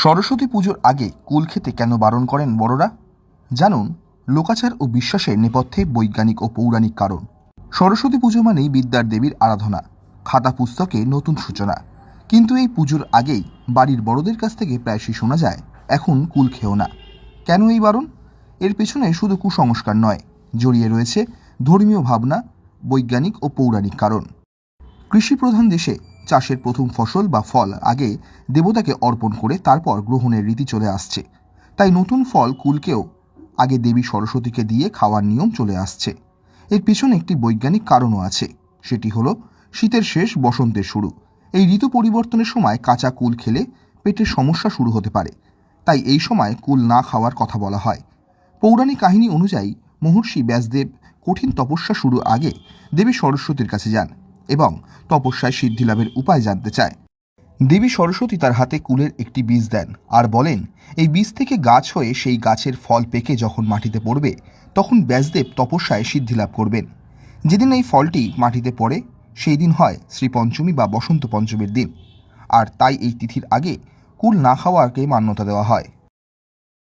সরস্বতী পুজোর আগে কুল খেতে কেন বারণ করেন বড়রা? জানুন লোকাচার ও বিশ্বাসের নেপথ্যে বৈজ্ঞানিক ও পৌরাণিক কারণ। সরস্বতী পুজো মানেই বিদ্যার দেবীর আরাধনা, খাতা পুস্তকে নতুন সূচনা। কিন্তু এই পুজোর আগেই বাড়ির বড়দের কাছ থেকে প্রায়শই শোনা যায়, এখন কুল খেও না। কেন এই বারণ? এর পেছনে শুধু কুসংস্কার নয়, জড়িয়ে রয়েছে ধর্মীয় ভাবনা, বৈজ্ঞানিক ও পৌরাণিক কারণ। কৃষিপ্রধান দেশে চাষের প্রথম ফসল বা ফল আগে দেবতাকে অর্পণ করে তারপর গ্রহণের রীতি চলে আসছে। তাই নতুন ফল কুলকেও আগে দেবী সরস্বতীকে দিয়ে খাওয়ার নিয়ম চলে আসছে। এর পিছনে একটি বৈজ্ঞানিক কারণও আছে, সেটি হলো শীতের শেষ, বসন্তের শুরু। এই ঋতু পরিবর্তনের সময় কাঁচা কুল খেলে পেটের সমস্যা শুরু হতে পারে, তাই এই সময় কুল না খাওয়ার কথা বলা হয়। পৌরাণিক কাহিনী অনুযায়ী মহর্ষি ব্যাসদেব কঠিন তপস্যা শুরু আগে দেবী সরস্বতীর কাছে যান এবং তপস্যায় সিদ্ধি লাভের উপায় জানতে চায়। দেবী সরস্বতী তার হাতে কুলের একটি বীজ দেন আর বলেন, এই বীজ থেকে গাছ হয়ে সেই গাছের ফল পেকে যখন মাটিতে পড়বে, তখন ব্যাসদেব তপস্যায় সিদ্ধি লাভ করবেন। যেদিন এই ফলটি মাটিতে পড়ে সেই দিন হয় শ্রীপঞ্চমী বা বসন্ত পঞ্চমীর দিন, আর তাই এই তিথির আগে কুল না খাওয়াকে মান্যতা দেওয়া হয়।